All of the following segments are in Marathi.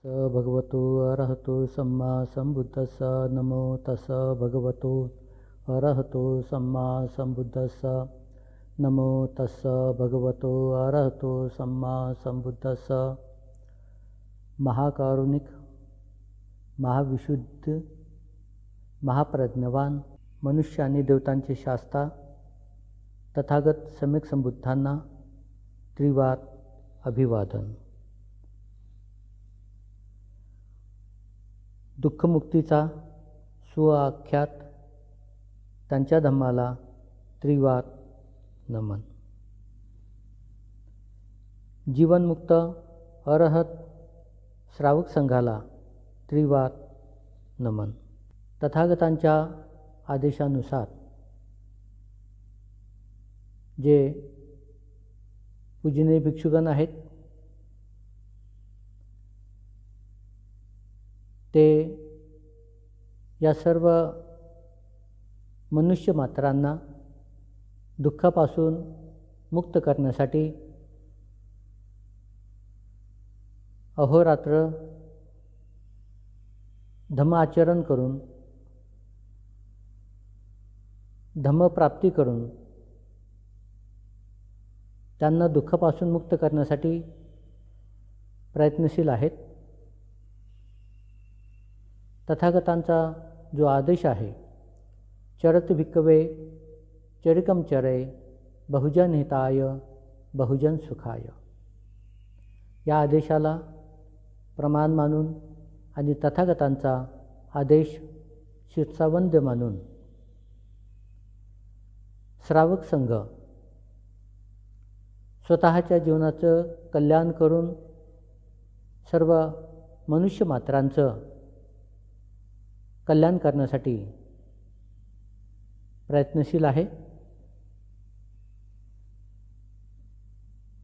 स भगवतो अरहतो सम्मा संबुद्धस्स नमो तस् भगवतो अरहतो सम्मा संबुद्धस्स नमो तस् भगवतो अरहतो सम्मा संबुद्धस्स। महाकारुणिक, महाविशुद्ध, महाप्रज्ञवान, मनुष्य आणि देवतांचे शास्ता तथागत सम्यक संबुद्धांना त्रिवार अभिवादन। दुःखमुक्तीचा सुआख्यात त्यांच्या धम्माला त्रिवार नमन। जीवनमुक्त अरहत श्रावक संघाला त्रिवार नमन। तथागतांच्या आदेशानुसार जे पूजनीय भिक्षुगण आहेत ते या सर्व मनुष्य मात्रांना दुःखापासून मुक्त करण्यासाठी अहोरात्र धम्म आचरण करून धम्मप्राप्ती करून त्यांना दुःखापासून मुक्त करण्यासाठी प्रयत्नशील आहेत। तथागतांचा जो आदेश आहे, चरत भिक्खवे चरिकम चरे बहुजन हिताय बहुजन सुखाय, या आदेशाला प्रमाण मानून आणि तथागतांचा आदेश शिरसावंद्य मानून श्रावक संघ स्वतःच्या जीवनाचं कल्याण करून सर्व मनुष्य मात्रांचं कल्याण करण्यासाठी प्रयत्नशील आहे।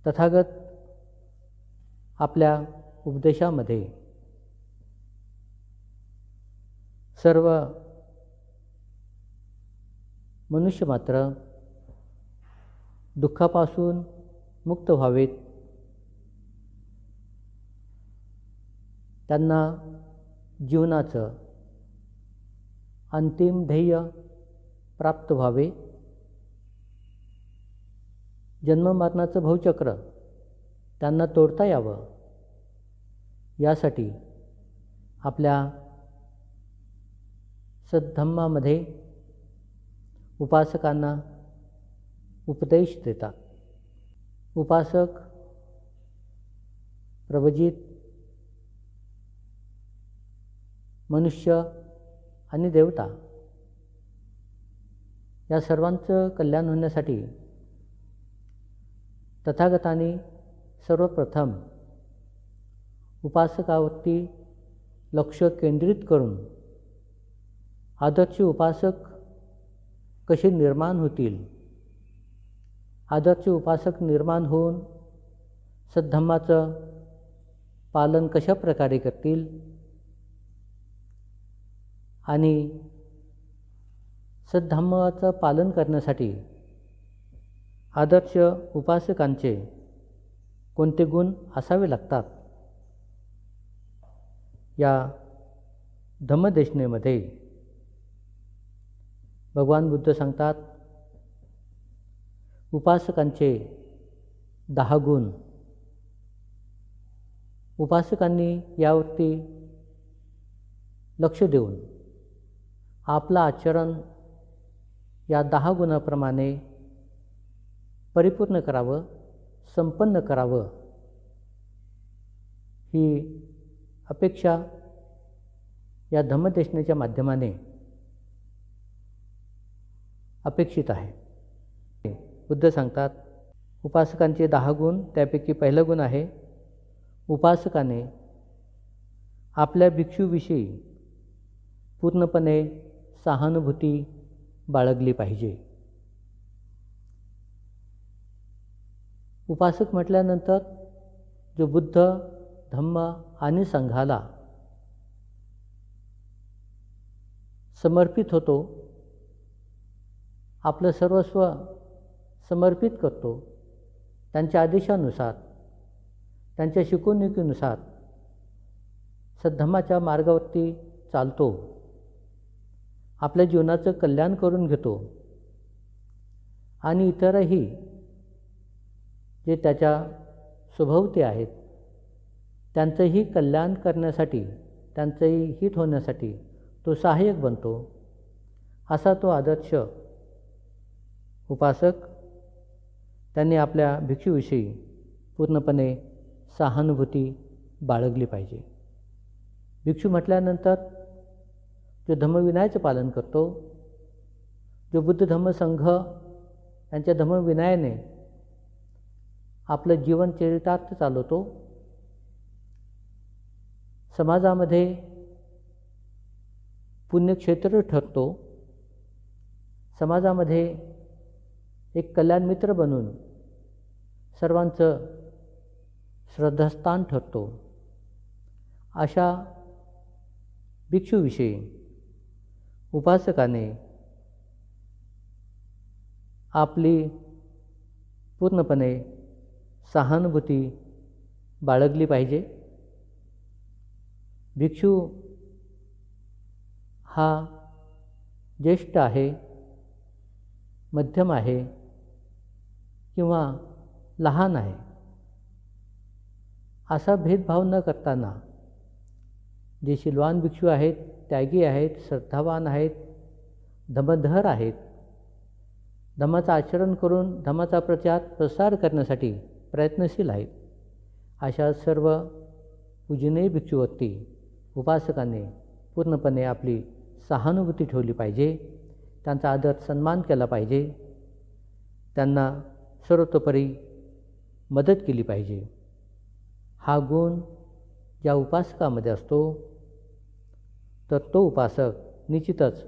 तथागत आपल्या उपदेशामध्ये सर्व मनुष्य मात्र दुःखापासून मुक्त व्हावेत, त्यांना जीवनाचं अंतिम ध्येय प्राप्त व्हावे, जन्ममरणाचं भवचक्र त्यांना तोडता यावं, यासाठी आपल्या सद्धम्मामध्ये उपासकांना उपदेश देतात। उपासक, प्रवजित, मनुष्य आणि देवता या सर्वांचं कल्याण होण्यासाठी तथागतांनी सर्वप्रथम उपासकावरती लक्ष केंद्रित करून आदर्श उपासक कसे निर्माण होतील, आदर्श उपासक निर्माण होऊन सद्धम्माचं पालन कशा प्रकारे करतील आणि सद्धम्माचं पालन करण्यासाठी आदर्श उपासकांचे कोणते गुण असावे लागतात, या धम्मदेशनेमध्ये भगवान बुद्ध सांगतात, उपासकांचे 10 गुण। उपासकांनी यावरती लक्ष देऊन आपलं आचरण या 10 गुणाप्रमाणे परिपूर्ण करावं, संपन्न करावं, ही अपेक्षा या धम्मदेशनेच्या माध्यमाने अपेक्षित आहे। बुद्ध सांगतात, उपासकांचे 10 गुण, त्यापैकी पहिला गुण आहे, उपासकाने आपल्या भिक्षूविषयी पूर्णपणे सहानुभूती बाळगली पाहिजे। उपासक म्हटल्यानंतर जो बुद्ध, धम्म आणि संघाला समर्पित होतो, आपलं सर्वस्व समर्पित करतो, त्यांच्या आदेशानुसार त्यांच्या शिकवणुकीनुसार सद्धम्माच्या मार्गावरती चालतो, आपल्या जीवनाचं कल्याण करून घेतो आणि इतरही जे त्याच्या स्वभोवती आहेत त्यांचंही कल्याण करण्यासाठी, त्यांचंही हित होण्यासाठी तो सहाय्यक बनतो, असा तो आदर्श उपासक त्यांनी आपल्या भिक्षूविषयी पूर्णपणे सहानुभूती बाळगली पाहिजे. भिक्षू म्हटल्यानंतर जो धम्मविनयाचं पालन करतो, जो बुद्ध धम्म संघ यांच्या धम्मविनयाने आपलं जीवन चरितार्थ चालवतो, समाजामध्ये पुण्यक्षेत्र ठरतो, समाजामध्ये एक कल्याण मित्र बनून सर्वांचं श्रद्धास्थान ठरतो, अशा भिक्षूविषयी उपासकाने आपली पूर्णपणे सहानुभूती बाळगली पाहिजे. भिक्षू हा ज्येष्ठ आहे, मध्यम आहे किंवा लहान आहे असा भेदभाव न करताना जे शीलवान भिक्षू आहेत, त्यागी आहेत, श्रद्धावान आहेत, धम्मधर आहेत, धम्माचं आचरण करून धम्माचा प्रसार करण्यासाठी प्रयत्नशील आहेत, अशा सर्व पूजनीय भिक्षूवरती उपासकाने पूर्णपणे आपली सहानुभूती ठेवली पाहिजे, त्यांचा आदर सन्मान केला पाहिजे, त्यांना सर्वतोपरी मदत केली पाहिजे. हा गुण ज्या उपासकामध्ये असतो तर तो उपासक निश्चितच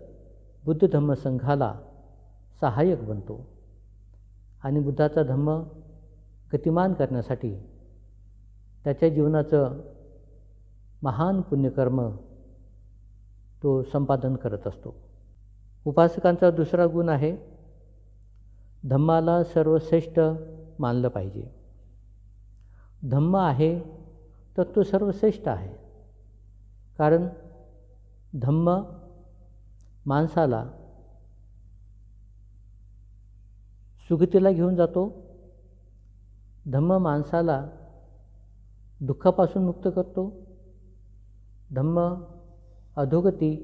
बुद्ध धम्म संघाला सहाय्यक बनतो आणि बुद्धाचा धम्म गतिमान करण्यासाठी त्याच्या जीवनाचं महान पुण्यकर्म तो संपादन करत असतो. उपासकांचा दुसरा गुण आहे धम्माला सर्वश्रेष्ठ मानलं पाहिजे. धम्म आहे तर तो सर्वश्रेष्ठ आहे, कारण धम्म माणसाला सुगतीला घेऊन जातो, धम्म माणसाला दुःखापासून मुक्त करतो, धम्म अधोगती,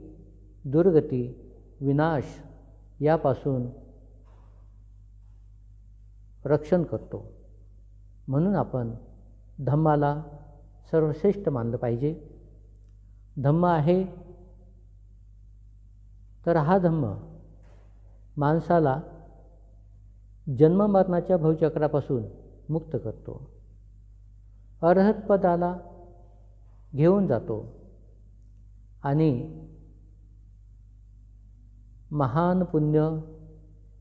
दुर्गती, विनाश यापासून रक्षण करतो. म्हणून आपण धम्माला सर्वश्रेष्ठ मानलं पाहिजे. धम्म आहे तर हा धम्म माणसाला जन्ममरणाच्या भवचक्रापासून मुक्त करतो, अरहत पदाला घेऊन जातो आणि महान पुण्य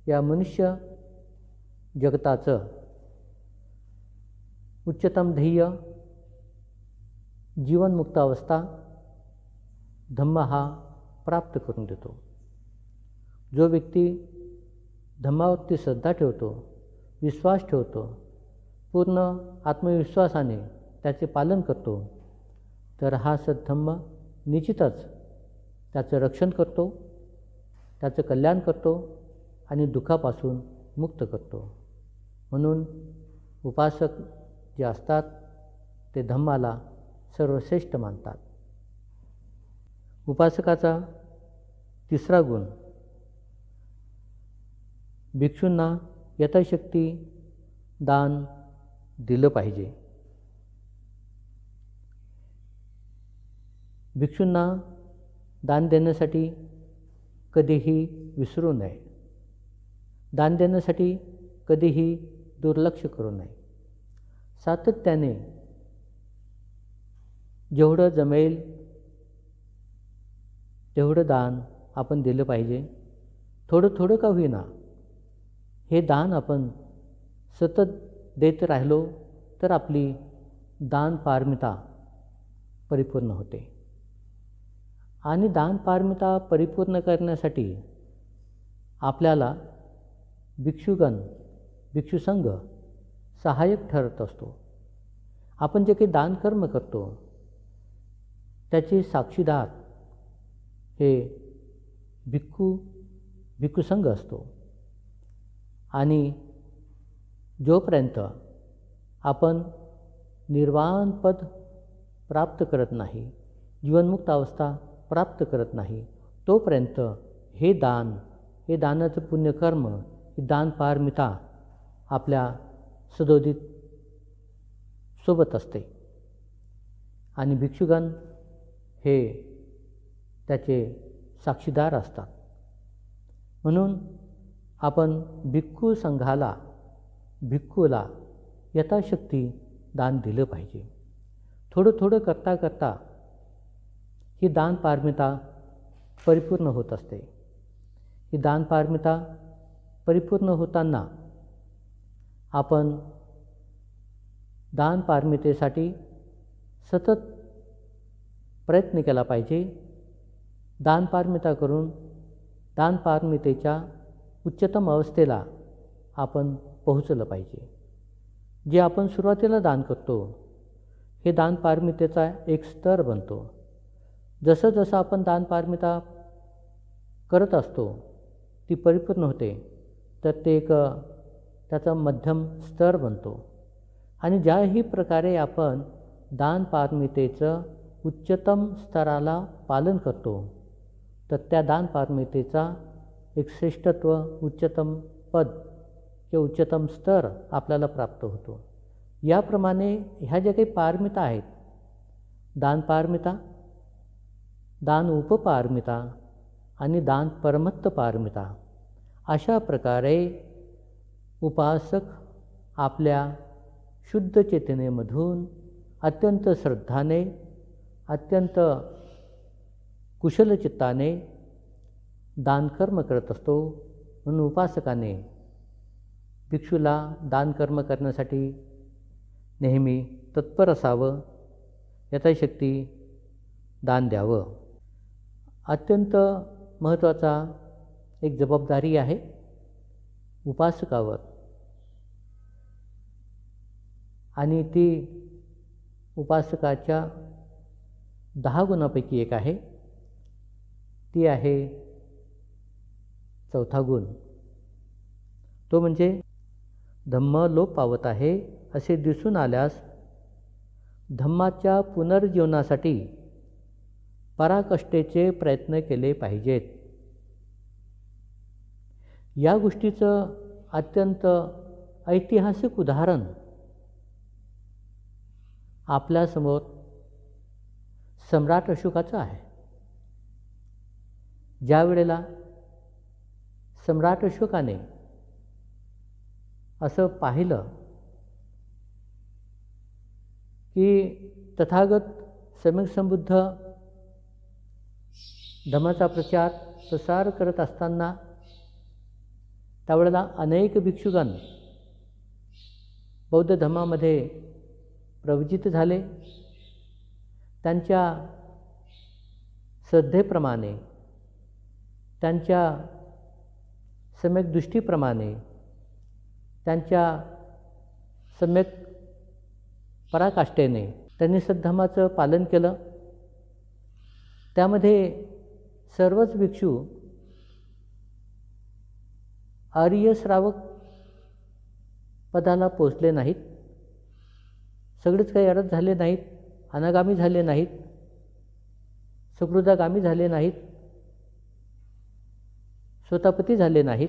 या मनुष्य जगताचं उच्चतम ध्येय जीवनमुक्तावस्था धम्म हा प्राप्त करून देतो. जो व्यक्ती धम्मावरती श्रद्धा ठेवतो, विश्वास ठेवतो, पूर्ण आत्मविश्वासाने त्याचे पालन करतो, तर हा सद्धम्म निश्चितच त्याचं रक्षण करतो, त्याचं कल्याण करतो आणि दुःखापासून मुक्त करतो. म्हणून उपासक जे असतात ते धम्माला सर्वश्रेष्ठ मानतात. उपासकाचा तिसरा गुण भिक्षूंना यथाशक्ती दान दिलं पाहिजे. भिक्षूंना दान देण्यासाठी कधीही विसरू नये, दान देण्यासाठी कधीही दुर्लक्ष करू नये. सातत्याने जेवढं जमेल तेवढं दान आपण दिलं पाहिजे. थोडं थोडं का होईना हे दान आपण सतत देत राहिलो तर आपली दान पारमिता परिपूर्ण होते. आणि दान पारमिता परिपूर्ण करण्यासाठी आपल्याला भिक्षुगण, भिक्षुसंघ सहाय्यक ठरत असतो. आपण जे काही दानकर्म करतो त्याचे साक्षीदार हे भिक्खू संघ असतो. आणि जोपर्यंत आपण निर्वाण पद प्राप्त करत नाही, जीवनमुक्त अवस्था प्राप्त करत नाही, तोपर्यंत हे दानाचं पुण्यकर्म, ही दान पारमिता आपल्या सदोदित सोबत असते. आणि भिक्षुगण हे त्याचे साक्षीदार असतात. म्हणून आपण भिक्खूला यथाशक्ती दान दिलं पाहिजे. थोडं करता करता ही दान पारमिता परिपूर्ण होत असते. ही दान पारमिता परिपूर्ण होताना आपण दान पारमितेसाठी सतत प्रयत्न केला पाहिजे. दान पारमिता करून दान पारमितेच्या उच्चतम अवस्थेला आपण पोहोचलं पाहिजे. जे आपण सुरुवातीला दान करतो हे दान पारमितेचा एक स्तर बनतो. जसं जसं आपण दान पारमिता करत असतो ती परिपूर्ण होते, तर ते त्याचा मध्यम स्तर बनतो. आणि ज्याही प्रकारे आपण दान पारमितेचं उच्चतम स्तराला पालन करतो, तर त्या दान पारमितेचा एक श्रेष्ठत्व, उच्चतम पद किंवा उच्चतम स्तर आपल्याला प्राप्त होतो. याप्रमाणे ह्या ज्या काही पारमिता आहेत, दान पारमिता, दान उपपारमिता आणि दान परमत्त पारमिता, अशा प्रकारे उपासक आपल्या शुद्ध चेतनेमधून अत्यंत श्रद्धाने, अत्यंत कुशलचित्ताने दानकर्म करत असतो. म्हणून उपासकाने भिक्षूला दानकर्म करण्यासाठी नेहमी तत्पर असावं, यथाशक्ती दान द्यावं. अत्यंत महत्त्वाचा एक जबाबदारी आहे उपासकावर, आणि ती उपासकाच्या 10 गुणापैकी एक आहे. ती आहे 4था गुण. तो म्हणजे धम्म लोप पावत आहे असे दिसून आल्यास धम्माच्या पुनर्जीवनासाठी पराकाष्ठेचे प्रयत्न केले पाहिजेत. या गोष्टीचं अत्यंत ऐतिहासिक उदाहरण आपल्यासमोर सम्राट अशोकाचं आहे. ज्या वेळेला सम्राट अशोकाने असं पाहिलं की तथागत सम्यक संबुद्ध धम्माचा प्रसार करत असताना त्यावेळेला अनेक भिक्षुगण बौद्ध धर्मामध्ये प्रवचित झाले. त्यांच्या श्रद्धेप्रमाणे, त्यांच्या सम्यक दृष्टीप्रमाणे, त्यांच्या सम्यक पराकाष्ठेने त्यांनी सद्धम्माचं पालन केलं. त्यामध्ये सर्वच भिक्षू आर्य श्रावक पदाला पोचले नाहीत. सगळेच काही अरहत झाले नाहीत, अनागामी झाले नाहीत, सकृदागामी झाले नाहीत, स्वतःपती झाले नाहीत.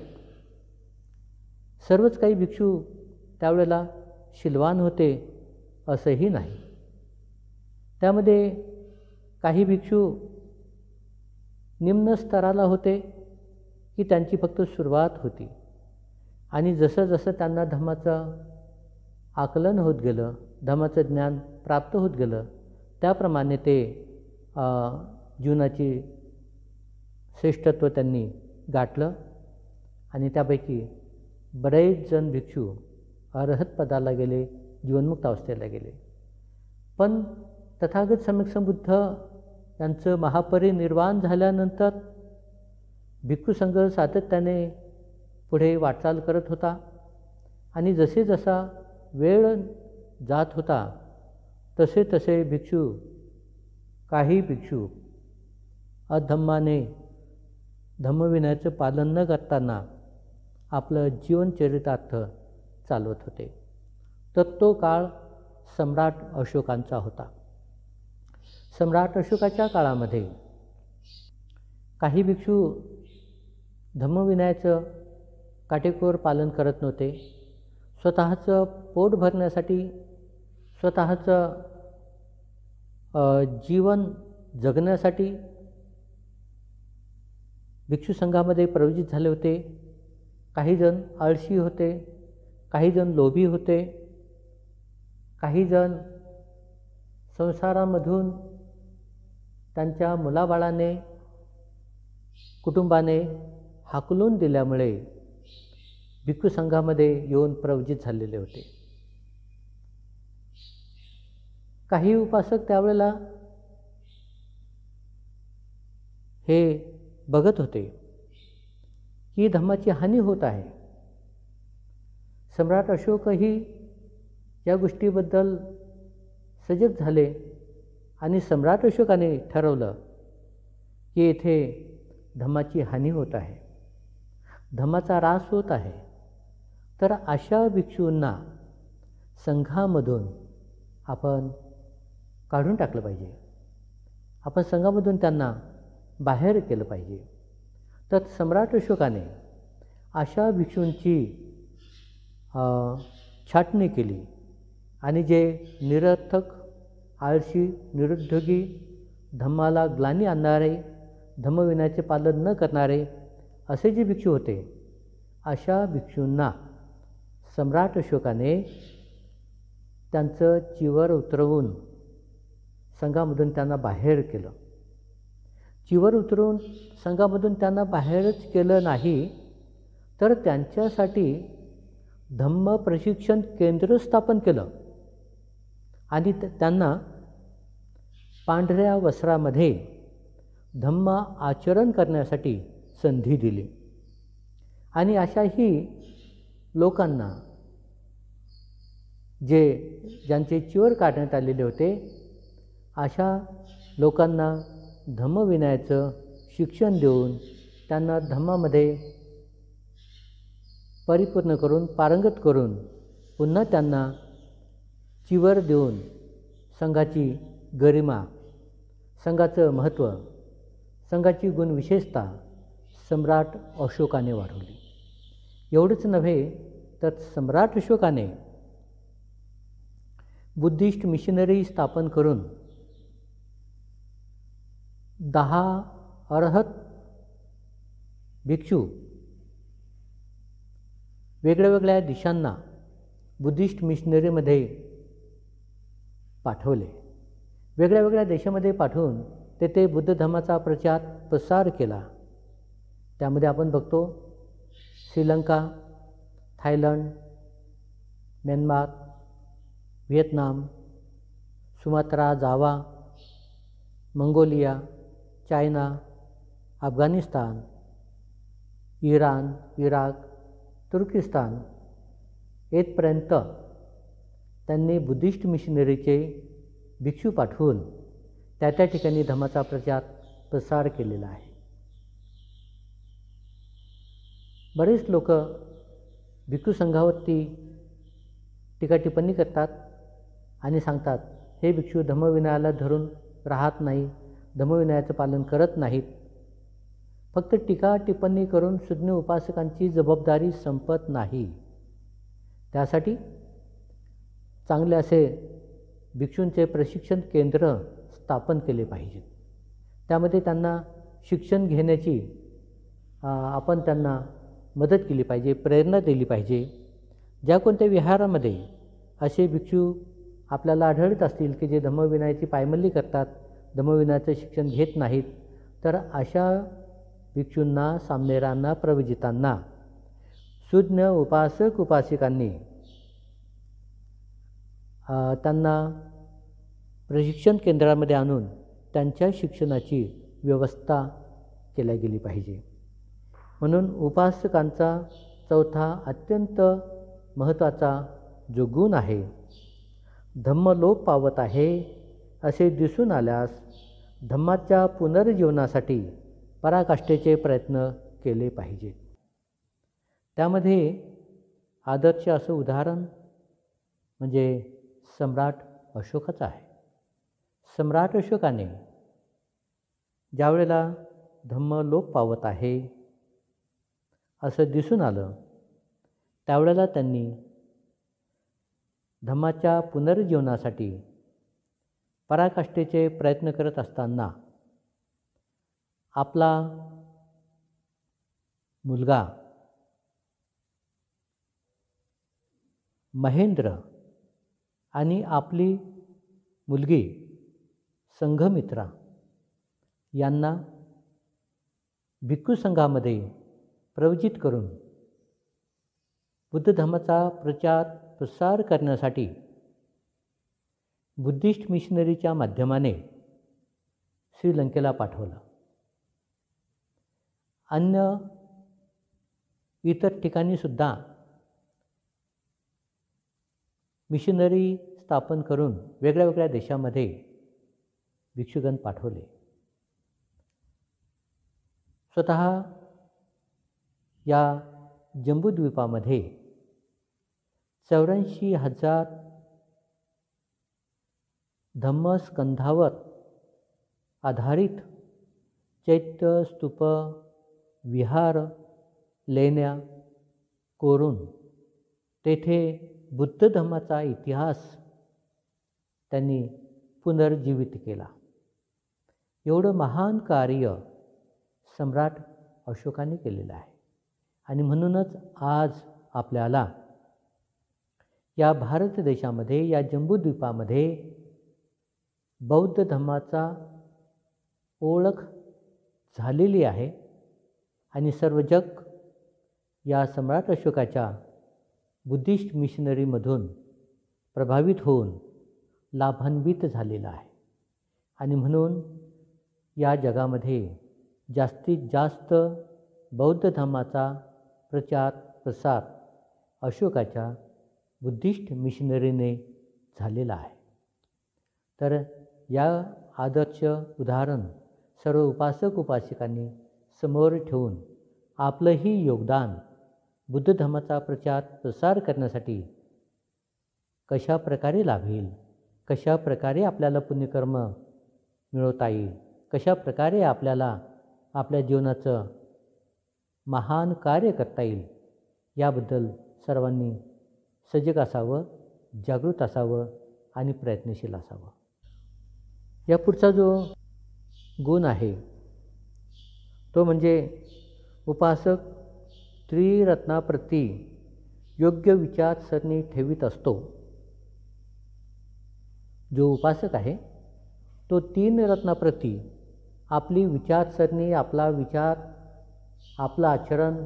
सर्वच काही भिक्षू त्यावेळेला शीलवान होते असंही नाही. त्यामध्ये काही भिक्षू निम्न स्तराला होते की त्यांची फक्त सुरुवात होती, आणि जसं जसं त्यांना धम्माचं आकलन होत गेलं, धम्माचं ज्ञान प्राप्त होत गेलं, त्याप्रमाणे ते जीवनाची श्रेष्ठत्व त्यांनी गाठलं. आणि त्यापैकी बरेच जण भिक्षू अरहत पदाला गेले, जीवनमुक्त अवस्थेला गेले. पण तथागत सम्यक संबुद्ध यांचं महापरिनिर्वाण झाल्यानंतर भिक्खू संघ सातत्याने पुढे वाटचाल करत होता, आणि जसे जसा वेळ जात होता तसे तसे भिक्षू काही भिक्षू अधम्माने धम्मविनयाचं पालन न करताना आपलं जीवनचरितार्थ चालवत होते. तर तो काळ सम्राट अशोकांचा होता. सम्राट अशोकाच्या काळामध्ये काही भिक्षू धम्मविनयाचं काटेकोर पालन करत नव्हते. स्वतःचं पोट भरण्यासाठी, स्वतःचं जीवन जगण्यासाठी भिक्षू संघामध्ये प्रवृत्त झाले होते. काही जण आळशी होते, काही जण लोभी होते, काही जण संसारामधून त्यांच्या मुलाबाळाने, कुटुंबाने हाकलून दिल्यामुळे भिक्षू संघामध्ये येऊन प्रवृत्त झालेले होते. काही उपासक त्यावेळेला हे बघत होते की धम्माची हानी होत आहे. सम्राट अशोकही या गोष्टीबद्दल सजग झाले आणि सम्राट अशोकाने ठरवलं की येथे धम्माची हानी होत आहे, धम्माचा ऱ्हास होत आहे. तर अशा भिक्षूंना संघामधून आपण काढून टाकलं पाहिजे, आपण संघामधून त्यांना बाहेर केलं पाहिजे. तर सम्राट अशोकाने अशा भिक्षूंची छाटणी केली आणि जे निरर्थक, आळशी, निरुद्योगी, धम्माला ग्लानी आणणारे, धम्मविनयाचे पालन न करणारे असे जे भिक्षू होते, अशा भिक्षूंना सम्राट अशोकाने त्यांचं चिवर उतरवून संघामधून त्यांना बाहेर केलं. चिवर उतरवून संघामधून त्यांना बाहेरच केलं नाही, तर त्यांच्यासाठी धम्म प्रशिक्षण केंद्र स्थापन केलं आणि त्यांना पांढऱ्या वस्त्रामध्ये धम्म आचरण करण्यासाठी संधी दिली. आणि अशाही लोकांना, ज्यांचे चिवर काढण्यात आलेले होते, अशा लोकांना धम्मविनयाचं शिक्षण देऊन त्यांना धम्मामध्ये परिपूर्ण करून, पारंगत करून, पुन्हा त्यांना चिवर देऊन संघाची गरिमा, संघाचं महत्त्व, संघाची गुणविशेषता सम्राट अशोकाने वाढवली. एवढंच नव्हे तर सम्राट अशोकाने बुद्धिस्ट मिशनरी स्थापन करून 10 अर्हत भिक्षू वेगळ्या वेगळ्या देशांना बुद्धिस्ट मिशनरीमध्ये पाठवले. वेगळ्या वेगळ्या देशामध्ये पाठवून तेथे बुद्ध धर्माचा प्रसार केला. त्यामध्ये आपण बघतो Sri Lanka, Thailand, Myanmar, Vietnam, Sumatra, Java, Mongolia, China, Afghanistan, Iran, Iraq, Turkestan येथपर्यंत त्यांनी बुद्धिस्ट मिशनरीचे भिक्षू पाठवून त्या ठिकाणी धर्माचा प्रसार केलेला आहे. बरेच लोक भिक्षू संघावरती टीका टिप्पणी करतात आणि सांगतात, हे भिक्षू धम्मविनयाला धरून राहत नाही, धम्मविनयाचं पालन करत नाहीत. फक्त टीका टिप्पणी करून सुज्ञ उपासकांची जबाबदारी संपत नाही. त्यासाठी चांगले असे भिक्षूंचे प्रशिक्षण केंद्र स्थापन केले पाहिजे. त्यामध्ये त्यांना शिक्षण घेण्याची आपण त्यांना मदत केली पाहिजे, प्रेरणा दिली पाहिजे. ज्या कोणत्या विहारामध्ये असे भिक्षू आपल्याला आढळत असतील की जे धम्मविनयाची पायमल्ली करतात, धम्मविनयाचं शिक्षण घेत नाहीत, तर अशा भिक्षूंना, सामनेरांना, प्रवजितांना सुज्ञ उपासक उपासिकांनी त्यांना प्रशिक्षण केंद्रामध्ये आणून त्यांच्या शिक्षणाची व्यवस्था केली गेली पाहिजे. म्हणून उपासकांचा चौथा अत्यंत महत्त्वाचा जो गुण आहे, धम्म लोप पावत आहे असे दिसून आल्यास धम्माच्या पुनर्जीवनासाठी पराकाष्ठेचे प्रयत्न केले पाहिजेत. त्यामध्ये आदर्श असं उदाहरण म्हणजे सम्राट अशोकाचं आहे. सम्राट अशोकाने ज्यावेळेला धम्म लोप पावत आहे असं दिसून आलं, त्यावेळेला त्यांनी धम्माच्या पुनर्जीवनासाठी पराकाष्ठेचे प्रयत्न करत असताना आपला मुलगा महेंद्र आणि आपली मुलगी संघमित्रा यांना भिक्खू संघामध्ये प्रवचित करून बुद्ध धर्माचा प्रचार प्रसार करण्यासाठी बुद्धिस्ट मिशनरीच्या माध्यमाने श्रीलंकेला पाठवलं. अन्य इतर ठिकाणीसुद्धा मिशनरी स्थापन करून वेगळ्या वेगळ्या देशामध्ये भिक्षुगण पाठवले. स्वतः या जंबूद्वीपामध्ये 84,000 धम्मस्कंधावर आधारित चैत्य, स्तूप, विहार, लेण्या कोरून तेथे बुद्ध धर्माचा इतिहास त्यांनी पुनर्जीवित केला. एवढं महान कार्य सम्राट अशोकाने केलेलं आहे. आणि म्हणूनच आज आपल्याला या भारत देशामध्ये, या जंबूद्वीपामध्ये बौद्ध धर्माचा ओळख झालेली आहे आणि सर्व जग या सम्राट अशोकाच्या बुद्धिस्ट मिशनरीमधून प्रभावित होऊन लाभान्वित झालेला आहे. आणि म्हणून या जगामध्ये जास्तीत जास्त बौद्ध धर्माचा प्रचार प्रसार अशोकाच्या बुद्धिस्ट मिशनरीने झालेला आहे. तर या आदर्श उदाहरण सर्व उपासक उपासिकांनी समोर ठेवून आपलंही योगदान बुद्ध धर्माचा प्रचार प्रसार करण्यासाठी कशा प्रकारे लाभेल, कशा प्रकारे आपल्याला पुण्यकर्म मिळवता येईल, कशा प्रकारे आपल्याला आपल्या जीवनाचं महान कार्य करता येईल, याबद्दल सर्वांनी सजग असावं, जागृत असावं आणि प्रयत्नशील असावं. या पुढचा जो गुण आहे तो म्हणजे उपासक त्रिरत्नाप्रती योग्य विचारसरणी ठेवीत असतो. जो उपासक आहे तो 3 रत्नाप्रती आपली विचारसरणी, आपला विचार, आपलं आचरण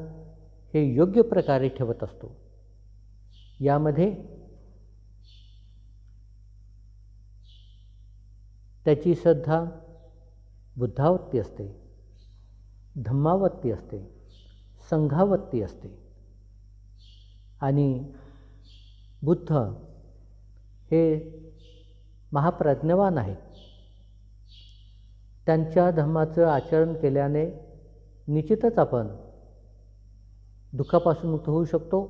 हे योग्य प्रकारे ठेवत असतो. यामध्ये त्याची श्रद्धा बुद्धावरती असते, धम्मावरती असते, संघावरती असते. आणि बुद्ध हे महाप्रज्ञावान आहेत. त्यांच्या धर्माचं आचरण केल्याने निश्चितच आपण दुःखापासून मुक्त होऊ शकतो.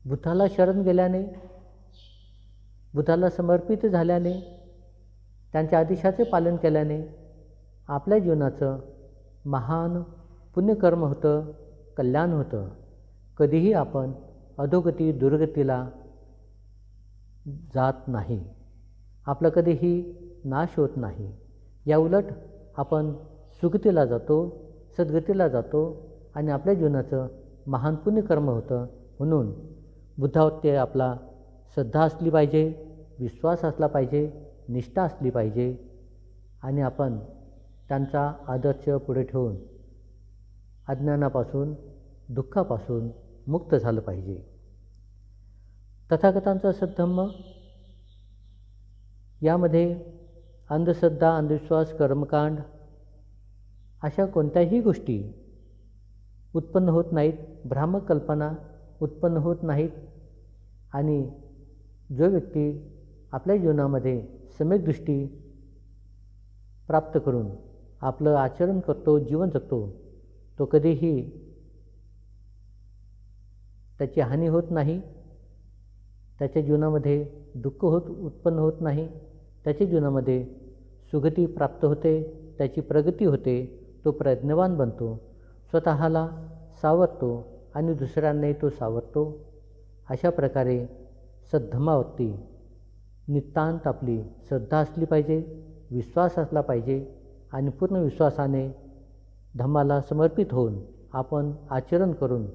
बुद्धाला शरण गेल्याने, बुद्धाला समर्पित झाल्याने, त्यांच्या आदेशाचे पालन केल्याने आपल्या जीवनाचं महान पुण्यकर्म होतं, कल्याण होतं. कधीही आपण अधोगती दुर्गतीला जात नाही, आपला कधीही नाश होत नाही. या उलट आपण सुगतीला जातो, सद्गतीला जातो आणि आपल्या जीवनाचं महान पुण्यकर्म होतं. म्हणून बुद्धावरती आपला श्रद्धा असली पाहिजे, विश्वास असला पाहिजे, निष्ठा असली पाहिजे आणि आपण त्यांचा आदर्श पुढे ठेवून अज्ञानापासून, दुःखापासून मुक्त झालं पाहिजे. तथागतांचा सद्धम्म यामध्ये अंधश्रद्धा, अंधविश्वास, कर्मकांड अशा कोणत्याही गोष्टी उत्पन्न होत नाहीत, भ्रामक कल्पना उत्पन्न होत नाहीत. आणि जो व्यक्ती आपल्या जीवनामध्ये सम्यक दृष्टी प्राप्त करून आपलं आचरण करतो, जीवन जगतो, तो कधीही त्याची हानी होत नाही, त्याच्या जीवनामध्ये दुःख उत्पन्न होत नाही, त्याच्या जीवनामध्ये सुगती प्राप्त होते, त्याची प्रगती होते, तो प्रज्ञावान बनतो, स्वतःला सावरतो आणि दुसऱ्यांनाही तो सावरतो. अशा प्रकारे सद्धम्मावरती नितांत आपली श्रद्धा असली पाहिजे, विश्वास असला पाहिजे आणि पूर्ण विश्वासाने धम्माला समर्पित होऊन आपण आचरण करून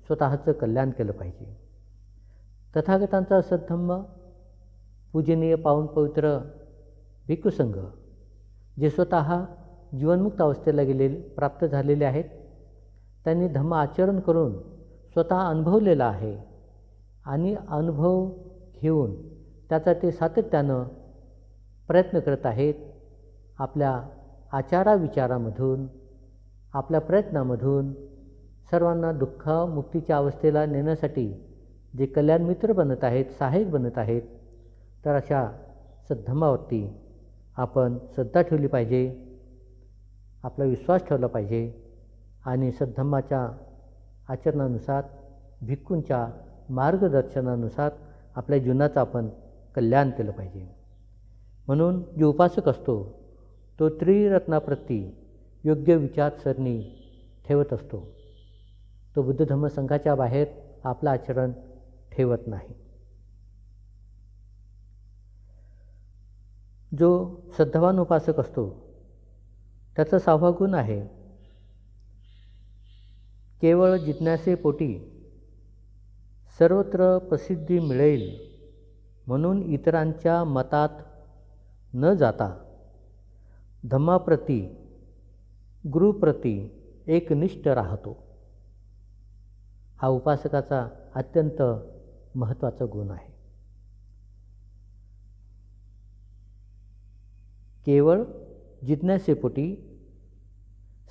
स्वतःचं कल्याण केलं पाहिजे. तथागतांचा सद्धम्म पूजनीय पावन पवित्र भिक्खुसंघ जे स्वतः जीवनमुक्त अवस्थेला प्राप्त झालेले आहेत, त्यांनी धम्म आचरण करून स्वतः अनुभवलेला आहे आणि अनुभव घेऊन त्याचा ते सातत्यानं प्रयत्न करत आहेत. आपल्या आचाराविचारामधून, आपल्या प्रयत्नामधून सर्वांना दुःखमुक्तीच्या अवस्थेला नेण्यासाठी जे कल्याण मित्र बनत आहेत, सहाय्यक बनत आहेत, तर अशा सद्धम्मावरती आपण श्रद्धा ठेवली पाहिजे, आपला विश्वास ठेवला पाहिजे आणि सद्धम्माच्या आचरणानुसार, भिक्खूंच्या मार्गदर्शनानुसार आपल्या जीवनाचं आपण कल्याण केलं पाहिजे. म्हणून जो उपासक असतो तो त्रिरत्नाप्रती योग्य विचारसरणी ठेवत असतो. तो बुद्ध धम्म संघाच्या बाहेर आपलं आचरण ठेवत नाही. जो श्रद्धावान उपासक असतो त्याचा 6वा गुण आहे केवळ जिज्ञासेपोटी सर्वत्र प्रसिद्धी मिळेल म्हणून इतरांच्या मतात न जाता धम्माप्रती, गुरुप्रती एकनिष्ठ राहतो. हा उपासकाचा अत्यंत महत्त्वाचा गुण आहे. केवळ जिज्ञासेपोटी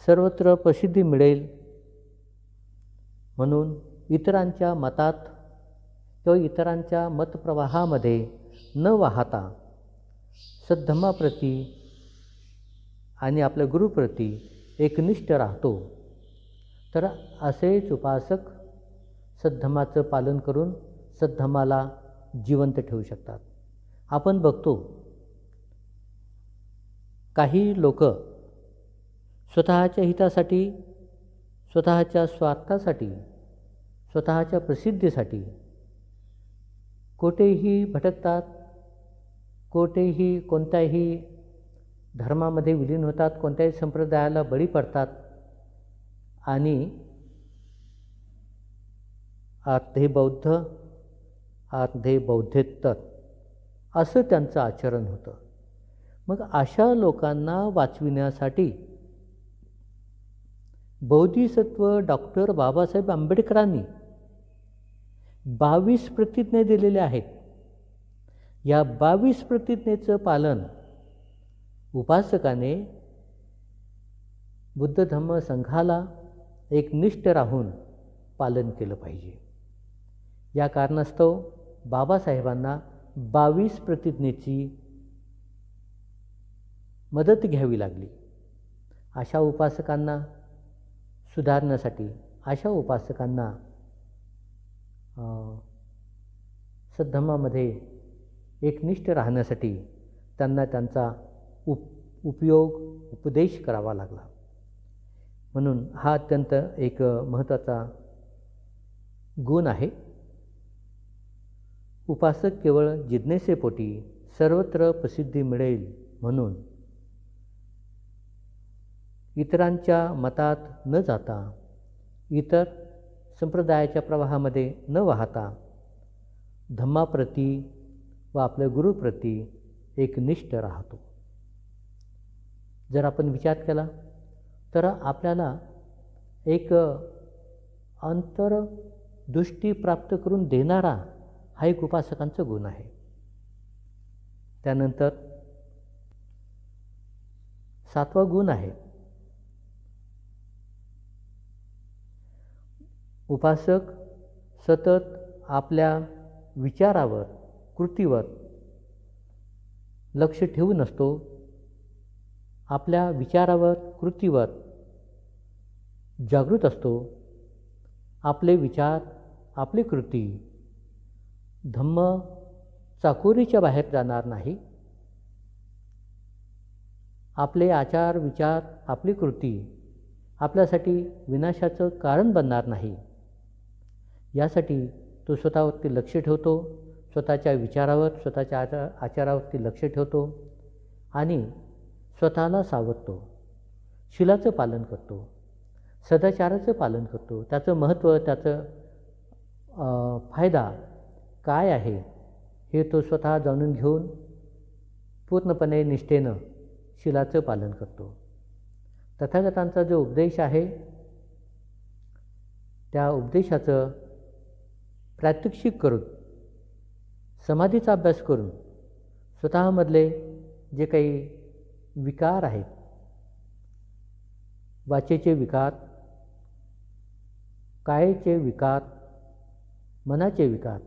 सर्वत्र प्रसिद्धी मिळेल म्हणून इतरांच्या मतात किंवा इतरांच्या मतप्रवाहामध्ये न वाहता सद्धम्माप्रती आणि आपल्या गुरुप्रती एकनिष्ठ राहतो. तर असेच उपासक सद्धम्माचं पालन करून सद्धम्माला जिवंत ठेवू शकतात. आपण बघतो काही लोक स्वतःच्या हितासाठी, स्वतःच्या स्वार्थासाठी, स्वतःच्या प्रसिद्धीसाठी कोठेही भटकतात, कोठेही कोणत्याही धर्मामध्ये विलीन होतात, कोणत्याही संप्रदायाला बळी पडतात आणि अर्धे बौद्ध अर्धे बौद्धेतर असं त्यांचं आचरण होतं. मग अशा लोकांना वाचविण्यासाठी बोधिसत्व डॉक्टर बाबासाहेब आंबेडकरांनी 22 प्रतिज्ञा दिलेल्या आहेत. या 22 प्रतिज्ञेचं पालन उपासकाने बुद्ध धम्म संघाला एकनिष्ठ राहून पालन केलं पाहिजे. या कारणास्तव बाबासाहेबांना 22 प्रतिज्ञेची मदत घ्यावी लागली. अशा उपासकांना सुधारण्यासाठी, अशा उपासकांना सद्धम्मामध्ये एकनिष्ठ राहण्यासाठी त्यांना त्यांचा उपदेश करावा लागला. म्हणून हा अत्यंत एक महत्त्वाचा गुण आहे. उपासक केवळ जिज्ञासेपोटी सर्वत्र प्रसिद्धी मिळेल म्हणून इतरांच्या मतात न जाता, इतर संप्रदायाच्या प्रवाहामध्ये न वाहता धम्माप्रती व आपल्या गुरुप्रती एकनिष्ठ राहतो. जर आपण विचार केला तर आपल्याला एक अंतर्दृष्टी प्राप्त करून देणारा हा एक उपासकांचा गुण आहे. त्यानंतर 7वा गुण आहे उपासक सतत आपल्या विचारावर, कृतीवर लक्ष ठेवून असतो आपल्या विचारावर कृतीवर जागृत असतो, आपले विचार आपली कृती धम्म चाकोरीच्या बाहेर जाणार नाही, आपले आचार विचार आपली कृती आपल्यासाठी विनाशाचं कारण बनणार नाही, यासाठी तो स्वतःवरती लक्ष ठेवतो, स्वतःच्या विचारावर स्वतःच्या आचारावरती लक्ष ठेवतो आणि स्वतःला सावरतो, शिलाचं पालन करतो, सदाचाराचं पालन करतो, त्याचं महत्त्व त्याचं फायदा काय आहे हे तो स्वतः जाणून घेऊन पूर्णपणे निष्ठेनं शिलाचं पालन करतो. तथागतांचा जो उपदेश आहे त्या उपदेशाचं प्रात्यक्षिक करून समाधीचा अभ्यास करून स्वतःमधले जे काही विकार आहेत, वाचेचे विकार, कायेचे विकार, मनाचे विकार,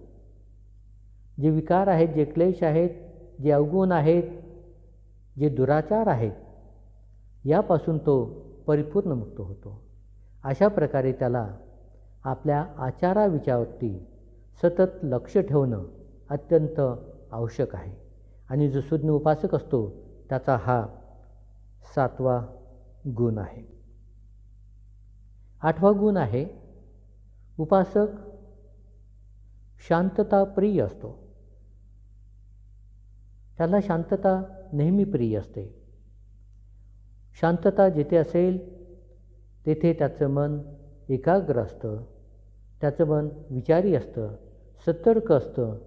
जे विकार आहेत, जे क्लेश आहेत, जे अवगुण आहेत, जे दुराचार आहेत, यापासून तो परिपूर्ण मुक्त होतो. अशा प्रकारे त्याला आपल्या आचाराविचारावरती सतत लक्ष ठेवणं अत्यंत आवश्यक आहे. आणि जो सुज्ञ उपासक असतो त्याचा हा 7वा गुण आहे. 8वा गुण आहे उपासक शांतता प्रिय असतो. त्याला शांतता नेहमी प्रिय असते. शांतता जिथे असेल तेथे त्याचं मन एकाग्र असतं, त्याचं मन विचारी असतं, सतर्क असतं,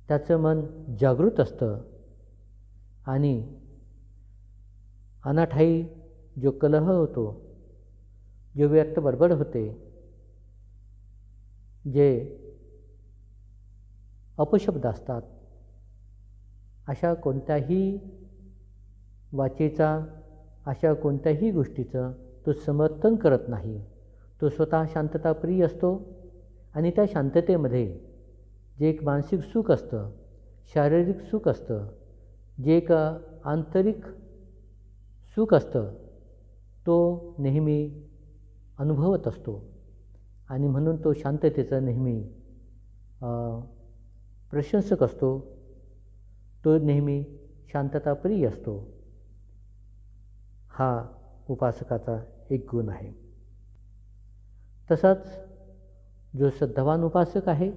त्याचं मन जागृत असतं आणि अनाठाई जो कलह होतो, जो व्यर्थ बडबड होते, जे अपशब्द असतात, अशा कोणत्याही वाचेचा, अशा कोणत्याही गोष्टीचं तो समर्थन करत नाही. तो स्वतः शांतताप्रिय असतो आणि त्या शांततेमध्ये जे एक मानसिक सुख असतं, शारीरिक सुख असतं, जे एक आंतरिक सुख असतं, तो नेहमी अनुभवत असतो आणि म्हणून तो शांततेचा नेहमी प्रशंसक असतो. तो नेहमी शांतताप्रिय असतो. हा उपासकाचा एक गुण आहे. तसाच जो श्रद्धावान उपासक आहे,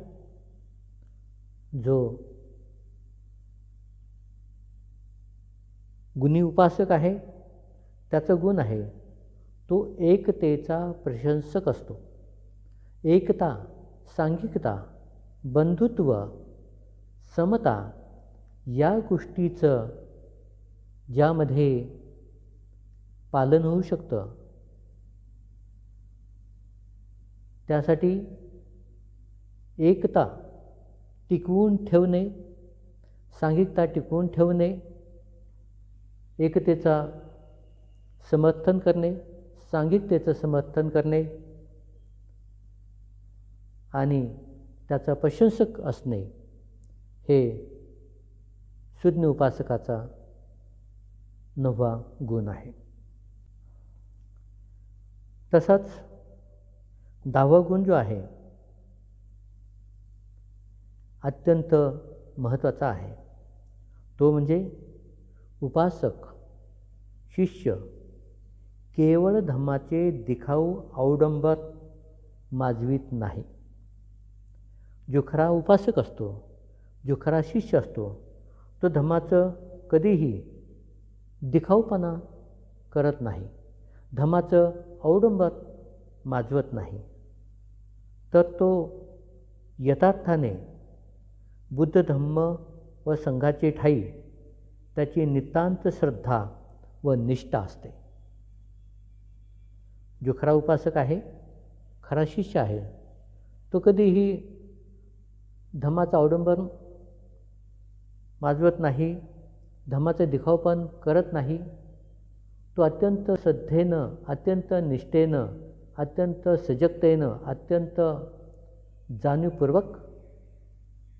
जो गुणी उपासक आहे, त्याचा गुण आहे तो एकतेचा प्रशंसक असतो. एकता, सांघिकता, बंधुत्व, समता या गोष्टीचं ज्यामध्ये पालन होऊ शकतं, त्यासाठी एकता टिकवून ठेवणे, सांघिकता टिकवून ठेवणे, एकतेचा समर्थन करणे, सांघिकतेचं समर्थन करणे आणि त्याचा प्रशंसक असणे हे सुज्ञ उपासकाचा 9वा गुण आहे. तसाच 10वा गुण जो आहे अत्यंत महत्त्वाचा आहे, तो म्हणजे उपासक शिष्य केवळ धम्माचे दिखाऊ अवडंबर माजवीत नाही. जो खरा उपासक असतो, जो खरा शिष्य असतो, तो धम्माचं कधीही दिखाऊपणा करत नाही, धम्माचं अवडंबर माजवत नाही, तर तो यथार्थाने बुद्ध धम्म व संघाचे ठायी त्याची नितांत श्रद्धा व निष्ठा असते. जो खरा उपासक आहे, खरा शिष्य आहे, तो कधीही धम्माचा अवडंबर माजवत नाही, धम्माचं दिखावपण करत नाही. तो अत्यंत श्रद्धेनं, अत्यंत निष्ठेनं, अत्यंत सजगतेनं, अत्यंत जाणीवपूर्वक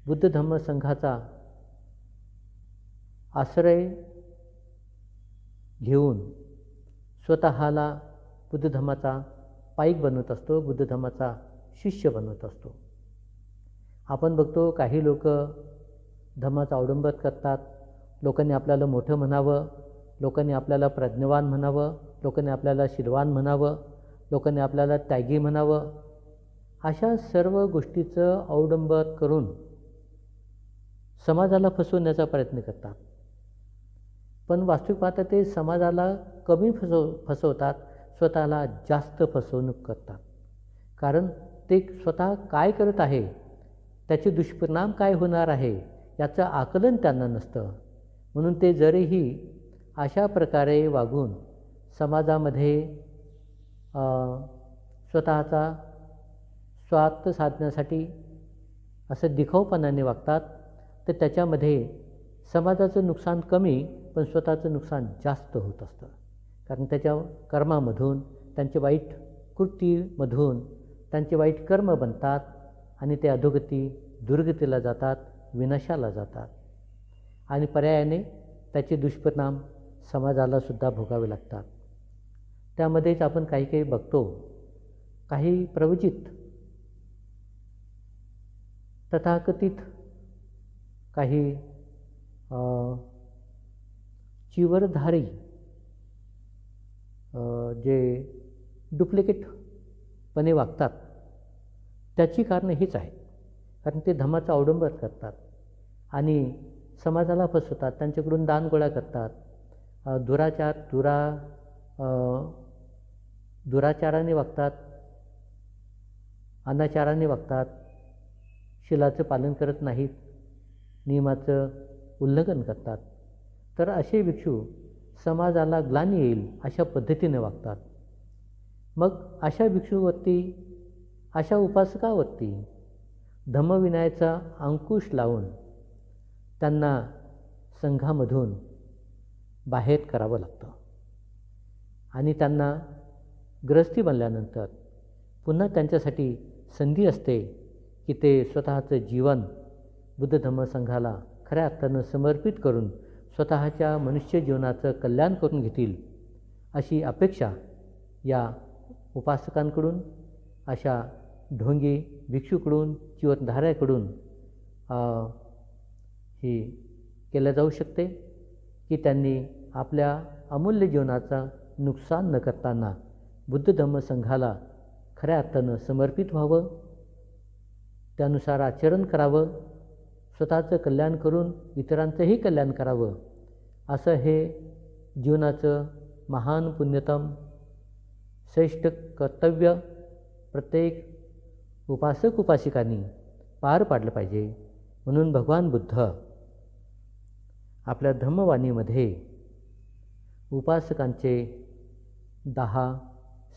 बुद्ध धम्म संघाचा आश्रय घेऊन स्वतःला बुद्ध धम्माचा पाईक बनवत असतो, बुद्ध धम्माचा शिष्य बनवत असतो. आपण बघतो काही लोक धम्माचा अवडंबर करतात. लोकांनी आपल्याला मोठं म्हणावं, लोकांनी आपल्याला प्रज्ञावान म्हणावं, लोकांनी आपल्याला शीलवान म्हणावं, लोकांनी आपल्याला त्यागी म्हणावं. अशा सर्व गोष्टीचं अवडंबर करून समाजाला फसवण्याचा प्रयत्न करतात. पण वास्तविक पाहता ते समाजाला कमी फसवतात, स्वतःला जास्त फसवणूक करतात. कारण ते स्वतः काय करत आहे, त्याचे दुष्परिणाम काय होणार आहे याचं आकलन त्यांना नसतं. म्हणून ते जरीही अशा प्रकारे वागून समाजामध्ये स्वतःचा स्वार्थ साधण्यासाठी असं दिखाऊपणाने वागतात, तर त्याच्यामध्ये समाजाचं नुकसान कमी पण स्वतःचं नुकसान जास्त होत असतं. कारण त्याच्या कर्मामधून, त्यांच्या वाईट कृतीमधून त्यांचे वाईट कर्म बनतात आणि ते अधोगती दुर्गतीला जातात, विनाशाला जातात आणि पर्यायाने त्याचे दुष्परिणाम समाजालासुद्धा भोगावे लागतात. त्यामध्येच आपण काही काही बघतो, काही प्रवचित तथाकथित काही चिवरधारी जे डुप्लिकेटपणे वागतात, त्याची कारणं हीच आहेत. कारण ते धम्माचा अवडंबर करतात आणि समाजाला फसवतात, त्यांच्याकडून दान गोळा करतात, दुराचाराने वागतात, अनाचाराने वागतात, शिलाचं पालन करत नाहीत, नियमाचं उल्लंघन करतात. तर असे भिक्षू समाजाला ग्लानी येईल अशा पद्धतीने वागतात. मग अशा भिक्षूवरती, अशा उपासकावरती धम्मविनयाचा अंकुश लावून त्यांना संघामधून बाहेर करावं लागतं आणि त्यांना ग्रस्ती बनल्यानंतर पुन्हा त्यांच्यासाठी संधी असते की ते स्वतःचं जीवन बुद्ध धम्म संघाला खऱ्या अर्थानं समर्पित करून स्वतःच्या मनुष्य जीवनाचं कल्याण करून घेतील अशी अपेक्षा या उपासकांकडून, अशा ढोंगी भिक्षूकडून, चिवरधाऱ्याकडून ही केलं जाऊ शकते की त्यांनी आपल्या अमूल्य जीवनाचा नुकसान न करताना बुद्ध धम्म संघाला खऱ्या अर्थानं समर्पित व्हावं, त्यानुसार आचरण करावं, स्वतःचं कल्याण करून इतरांचंही कल्याण करावं, असं हे जीवनाचं महान पुण्यतम श्रेष्ठ कर्तव्य प्रत्येक उपासक उपासिकांनी पार पाडलं पाहिजे. म्हणून भगवान बुद्ध आपल्या धम्मवाणीमध्ये उपासकांचे 10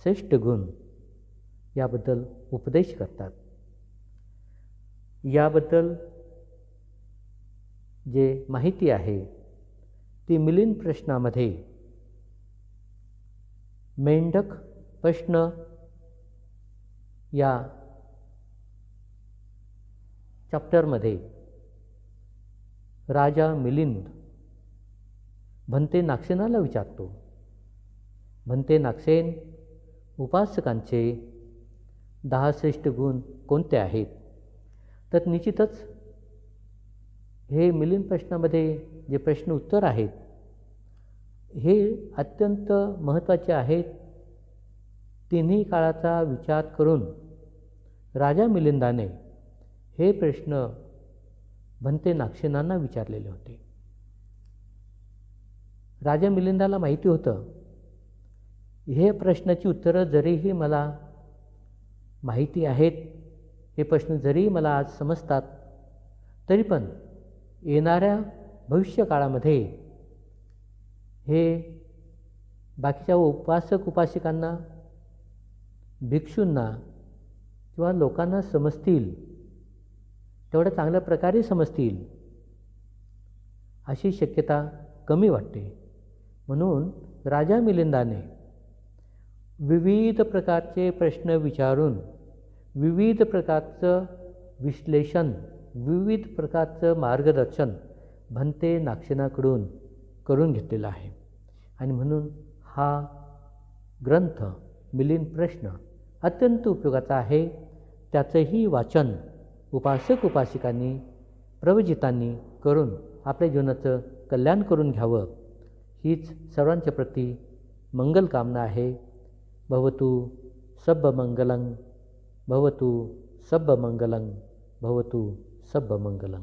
श्रेष्ठ गुण याबद्दल उपदेश करतात. याबद्दल जे माहिती आहे ती मिलिंद प्रश्नामध्ये मेंढक प्रश्न या चॅप्टरमध्ये राजा मिलिंद भंते नागसेनाला विचारतो. भंते नागसेन, उपासकांचे 10 श्रेष्ठ गुण कोणते आहेत? तर निश्चितच हे मिलिंद प्रश्नामध्ये जे प्रश्न उत्तर आहेत हे अत्यंत महत्त्वाचे आहेत. तिन्ही काळाचा विचार करून राजा मिलिंदाने हे प्रश्न भंते नागसेनांना विचारलेले होते. राजा मिलिंदाला माहिती होतं हे प्रश्नाची उत्तरं जरीही मला माहिती आहेत, हे प्रश्न जरी मला आज समजतात, तरी पण येणाऱ्या भविष्यकाळामध्ये हे बाकीच्या उपासक उपासिकांना, भिक्षूंना किंवा लोकांना समजतील, तेवढ्या चांगल्या प्रकारे समजतील अशी शक्यता कमी वाटते. म्हणून राजा मिलिंदाने विविध प्रकारचे प्रश्न विचारून, विविध प्रकारचं विश्लेषण, विविध प्रकारचं मार्गदर्शन भंते नागसेनाकडून करून घेतलेलं आहे. आणि म्हणून हा ग्रंथ मिलिंद प्रश्न अत्यंत उपयोगाचा आहे. त्याचंही वाचन उपासक उपासिकांनी प्रवचितांनी करून आपल्या जीवनाचं कल्याण करून घ्यावं, हीच सर्वांच्या प्रती मंगल कामना आहे. भवतु सब्बमंगलं, भवतु सब्बमंगलं, भवतु सब्बमंगलं.